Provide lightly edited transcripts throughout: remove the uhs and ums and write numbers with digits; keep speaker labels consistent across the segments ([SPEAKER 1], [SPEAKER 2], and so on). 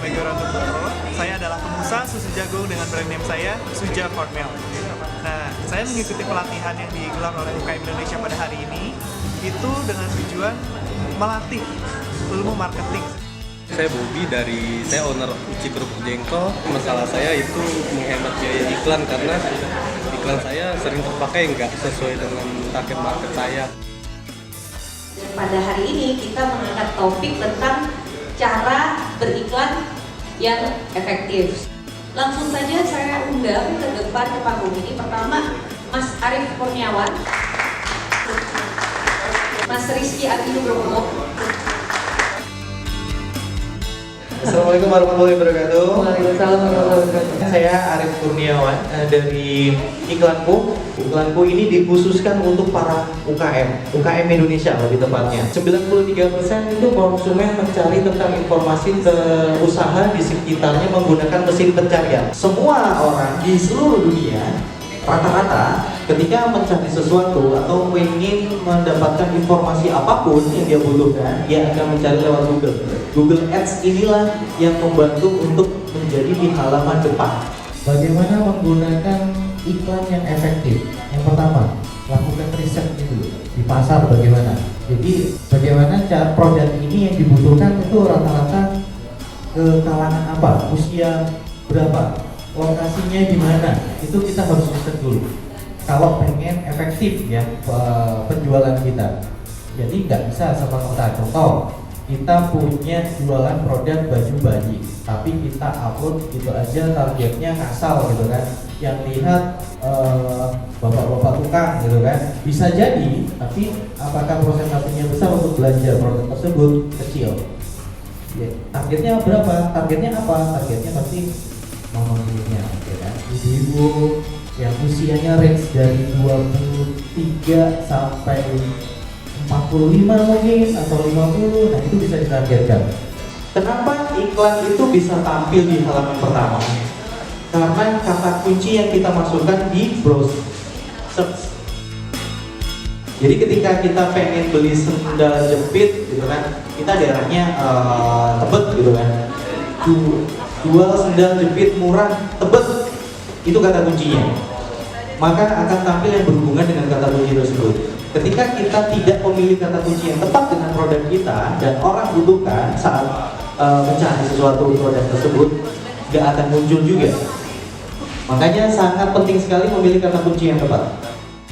[SPEAKER 1] sebagai orang Pro. Saya adalah pengusaha susu jagung dengan brand name saya, Suja Cornell. Nah, saya mengikuti pelatihan yang digelar oleh UKM Indonesia pada hari ini, itu dengan tujuan melatih ilmu marketing.
[SPEAKER 2] Saya Bobi saya owner Uci Kerupuk Jengkol. Masalah saya itu menghemat biaya iklan karena iklan saya sering terpakai nggak sesuai dengan target market saya.
[SPEAKER 3] Pada hari ini kita mengangkat topik tentang cara beriklan yang efektif. Langsung saja saya undang ke depan ke panggung ini. Pertama, Mas Arief Kurniawan, Mas Rizky Adi Nugroho.
[SPEAKER 4] Assalamualaikum warahmatullahi wabarakatuh.
[SPEAKER 3] Waalaikumsalam warahmatullahi wabarakatuh.
[SPEAKER 4] Saya Arief Kurniawan dari Iklanku. Iklanku ini dikhususkan untuk para UKM Indonesia lebih tepatnya. 93% itu konsumen mencari tentang informasi usaha di sekitarnya menggunakan mesin pencarian. Semua orang di seluruh dunia rata-rata ketika mencari sesuatu atau ingin mendapatkan informasi apapun yang dia butuhkan, dia akan mencari lewat Google. Google Ads inilah yang membantu untuk menjadi di halaman depan.
[SPEAKER 5] Bagaimana menggunakan iklan yang efektif? Yang pertama, lakukan riset dulu di pasar bagaimana. Jadi bagaimana cara produk ini yang dibutuhkan itu rata-rata ke kalangan apa, usia berapa, lokasinya di mana, itu kita harus riset dulu. Kalau pengen efektif ya penjualan kita, jadi nggak bisa serta-merta. Contoh, kita punya jualan produk baju bayi, tapi kita upload gitu aja targetnya kasal gitu kan, yang lihat bapak-bapak tukang gitu kan, bisa jadi, tapi apakah prosentasenya besar untuk belanja produk tersebut? Kecil. Ya, targetnya berapa? Targetnya apa? Targetnya pasti mama-maminya, ya kan? Ibu-ibu yang usianya range dari 23 sampai 45 mungkin atau 50, nah itu bisa ditargetkan.
[SPEAKER 4] Kenapa iklan itu bisa tampil di halaman pertama? Karena kata kunci yang kita masukkan di browse search. Jadi ketika kita pengen beli sendal jepit gitu kan, kita daerahnya Tebet gitu kan, jual sendal jepit murah Tebet, itu kata kuncinya. Maka akan tampil yang berhubungan dengan kata kunci tersebut. Ketika kita tidak memilih kata kunci yang tepat dengan produk kita dan orang butuhkan saat mencari sesuatu produk tersebut, nggak akan muncul juga. Makanya sangat penting sekali memilih kata kunci yang tepat.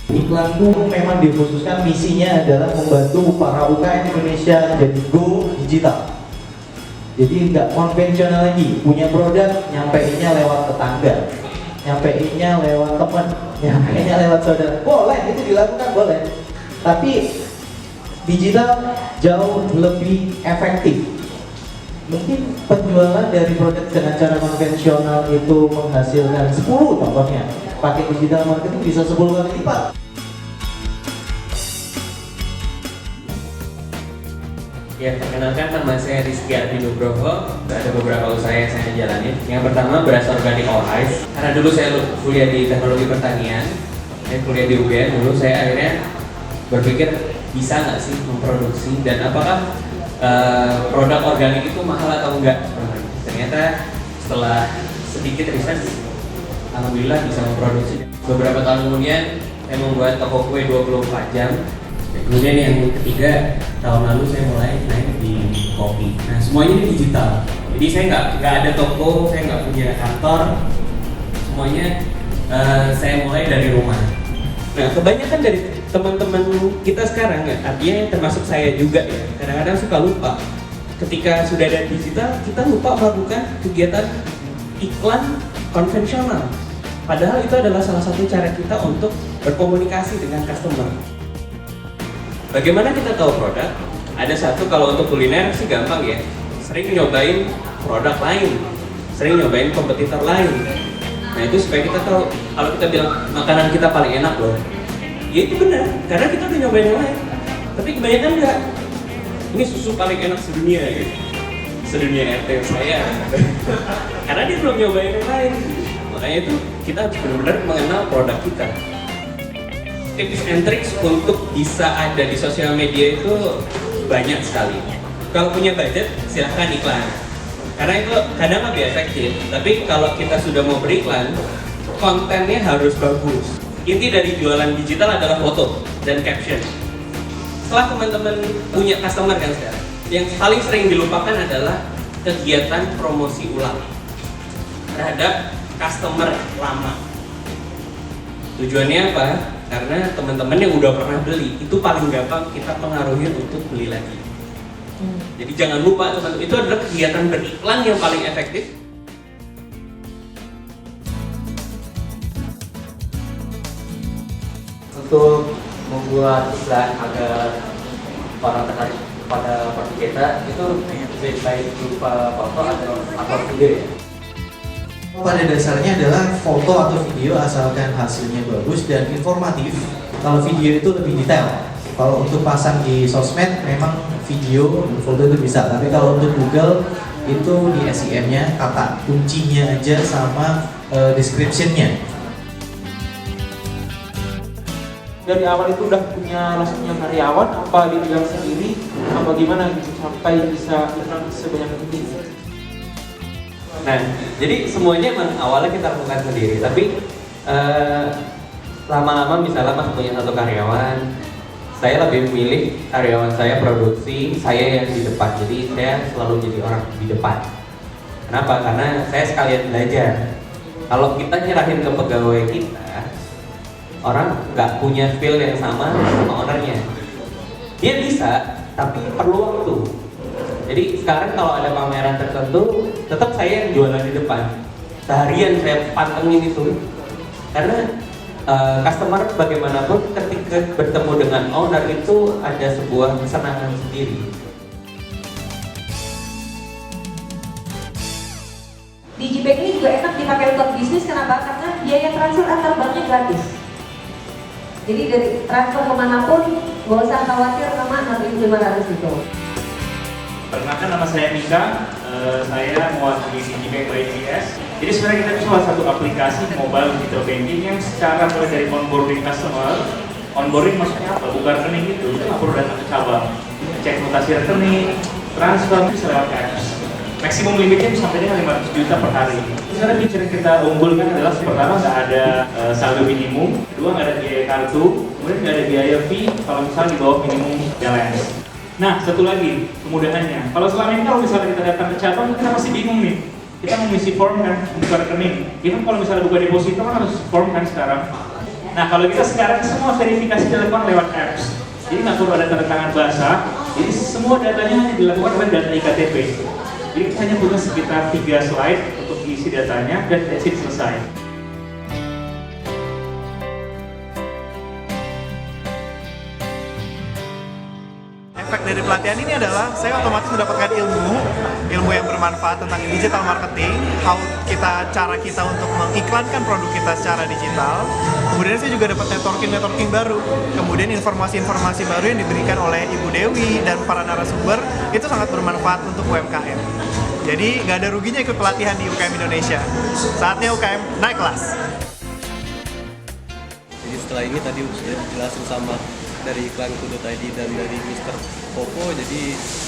[SPEAKER 4] Iklanku memang dikhususkan misinya adalah membantu para UKM Indonesia jadi go digital. Jadi nggak konvensional lagi, punya produk nyampeinnya lewat tetangga, nyampeinnya lewat teman, nyampeinnya lewat saudara. Boleh, itu dilakukan boleh. Tapi digital jauh lebih efektif. Mungkin penjualan dari produk dengan cara konvensional itu menghasilkan 10 contohnya. Pakai digital marketing bisa 10 kali lipat.
[SPEAKER 6] Ya, perkenalkan nama saya Rizky Adi Nugroho. Ada beberapa usaha yang saya jalani. Yang pertama beras organik all ice. Karena dulu saya kuliah di teknologi pertanian, saya kuliah di UGM dulu, saya akhirnya berpikir bisa nggak sih memproduksi dan apakah produk organik itu mahal atau enggak. Ternyata setelah sedikit riset, alhamdulillah bisa memproduksi. Beberapa tahun kemudian saya membuat toko kue 24 jam. Kemudian yang ketiga, tahun lalu saya mulai naik di kopi. Nah, semuanya ini digital. Jadi saya nggak ada toko, saya nggak punya kantor. Semuanya saya mulai dari rumah. Nah, kebanyakan dari teman-teman kita sekarang, artinya termasuk saya juga ya, kadang-kadang suka lupa. Ketika sudah ada digital, kita lupa melakukan kegiatan iklan konvensional. Padahal itu adalah salah satu cara kita untuk berkomunikasi dengan customer. Bagaimana kita tahu produk? Ada satu, kalau untuk kuliner sih gampang ya, sering nyobain produk lain, sering nyobain kompetitor lain. Nah itu supaya kita tahu, kalau kita bilang makanan kita paling enak loh, ya itu benar, karena kita udah nyobain yang lain. Tapi kebanyakan enggak, ini susu paling enak sedunia gitu, sedunia RT saya, karena dia belum nyobain yang lain. Makanya itu kita harus benar-benar mengenal produk kita. Tips and tricks untuk bisa ada di sosial media itu banyak sekali. Kalau punya budget, silahkan iklan. Karena itu kadang lebih efektif. Tapi kalau kita sudah mau beriklan, kontennya harus bagus. Inti dari jualan digital adalah foto dan caption. Setelah teman-teman punya customer kan sekarang, yang paling sering dilupakan adalah kegiatan promosi ulang terhadap customer lama. Tujuannya apa? Karena teman-teman yang udah pernah beli itu paling gampang kita pengaruhi untuk beli lagi. Jadi jangan lupa teman-teman, itu adalah kegiatan beriklan yang paling efektif.
[SPEAKER 7] Untuk membuat iklan agar orang tertarik pada produk kita itu baik berupa foto atau video ya.
[SPEAKER 4] Pada dasarnya adalah foto atau video asalkan hasilnya bagus dan informatif. Kalau video itu lebih detail. Kalau untuk pasang di sosmed memang video dan foto itu bisa. Tapi kalau untuk Google itu di SEM-nya kata kuncinya aja sama description-nya.
[SPEAKER 8] Dari awal itu udah langsung punya karyawan, apa dipegang sendiri, apa gimana gitu sampai bisa sebanyak itu.
[SPEAKER 6] Nah, jadi semuanya emang awalnya kita lakukan sendiri, tapi lama-lama misalnya Mas punya satu karyawan, saya lebih memilih karyawan saya produksi, saya yang di depan, jadi saya selalu jadi orang di depan. Kenapa? Karena saya sekalian belajar. Kalau kita nyerahin ke pegawai kita, orang nggak punya feel yang sama ownernya. Dia bisa, tapi perlu waktu. Jadi sekarang kalau ada pameran tertentu, tetap saya yang jualan di depan. Seharian saya pantengin itu, karena customer bagaimanapun ketika bertemu dengan owner itu ada sebuah kesenangan sendiri.
[SPEAKER 3] Digibank ini juga enak dipakai untuk bisnis, kenapa? Karena biaya transfer antar banknya gratis. Jadi dari transfer kemanapun, nggak usah khawatir sama 6.500 itu.
[SPEAKER 9] Perkenalkan, nama saya Mika, saya mewakili Digibank YGS. Jadi sebenarnya kita itu salah satu aplikasi mobile digital banking yang secara mulai dari onboarding customer, onboarding maksudnya apa? Buka rekening itu, kita nggak perlu datang ke cabang, cek mutasi rekening, transfer bisa lewat apps. Maksimum limitnya bisa sampai dengan 500 juta per hari. Sekarang feature yang kita unggulkan adalah pertama nggak ada saldo minimum, kedua nggak ada biaya kartu, kemudian nggak ada biaya fee kalau misalnya di bawah minimum balance. Nah, satu lagi kemudahannya. Kalau selama ini kalau misalnya kita datang ke cabang, kita masih bingung nih. Kita mau ngisi form kan, buka rekening. Even kalau misalnya buka deposito kan harus form kan sekarang. Nah, kalau kita sekarang semua verifikasi dilakukan lewat apps. Jadi nggak perlu ada tanda tangan basah. Jadi semua datanya hanya dilakukan oleh data IKTP. Jadi kita hanya butuh sekitar 3 slide untuk isi datanya dan that's it, selesai.
[SPEAKER 1] Efek dari pelatihan ini adalah saya otomatis mendapatkan ilmu yang bermanfaat tentang digital marketing, cara kita untuk mengiklankan produk kita secara digital. Kemudian saya juga dapat networking baru. Kemudian informasi-informasi baru yang diberikan oleh Ibu Dewi dan para narasumber itu sangat bermanfaat untuk UMKM. Jadi nggak ada ruginya ikut pelatihan di UKM Indonesia. Saatnya UKM naik kelas.
[SPEAKER 2] Jadi setelah ini tadi sudah dijelasin sama dari iklan Kudo.id dan dari Mr. Popo, jadi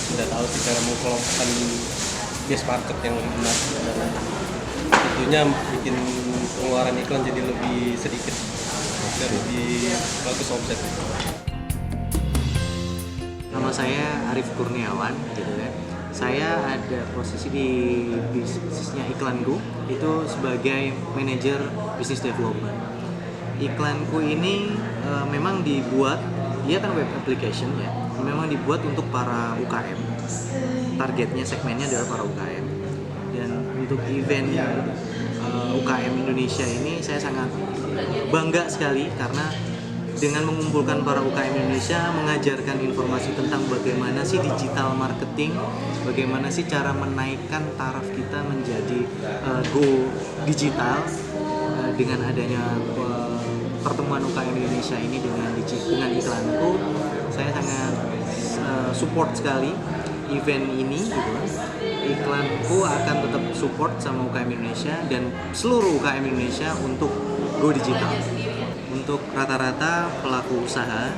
[SPEAKER 2] sudah tahu sih cara mengelompokkan niche market yang benar, dan tentunya bikin pengeluaran iklan jadi lebih sedikit dan lebih bagus omset.
[SPEAKER 5] Nama saya Arif Kurniawan, gitu kan. Saya ada posisi di bisnisnya Iklanku, itu sebagai manajer business development. Iklanku ini memang dibuat, dia kan web application ya, memang dibuat untuk para UKM. Targetnya, segmennya adalah para UKM. Dan untuk event UKM Indonesia ini saya sangat bangga sekali karena dengan mengumpulkan para UKM Indonesia, mengajarkan informasi tentang bagaimana sih digital marketing, bagaimana sih cara menaikkan taraf kita menjadi go digital dengan adanya pertemuan UKM Indonesia ini dengan Iklanku. Saya sangat support sekali event ini gitu. Iklanku akan tetap support sama UKM Indonesia dan seluruh UKM Indonesia untuk go digital. Untuk rata-rata pelaku usaha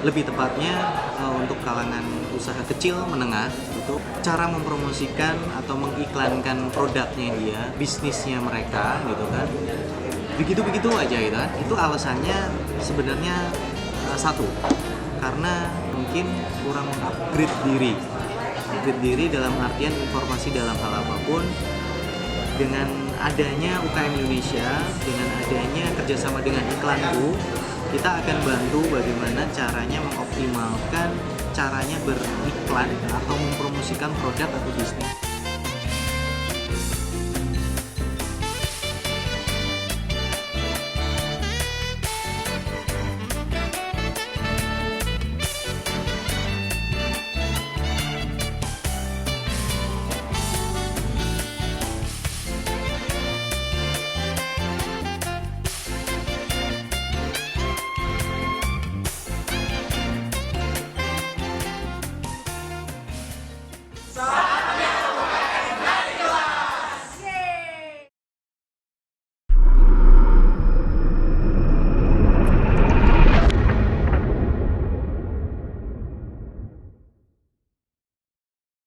[SPEAKER 10] lebih tepatnya untuk kalangan usaha kecil menengah, itu cara mempromosikan atau mengiklankan produknya dia, bisnisnya mereka gitu kan, begitu aja gitu kan. Itu alasannya sebenarnya satu, karena mungkin kurang upgrade diri dalam artian informasi dalam hal apapun. Dengan adanya UKM Indonesia, dengan adanya kerjasama dengan Iklanku, kita akan bantu bagaimana caranya mengoptimalkan caranya beriklan atau mempromosikan produk atau bisnis.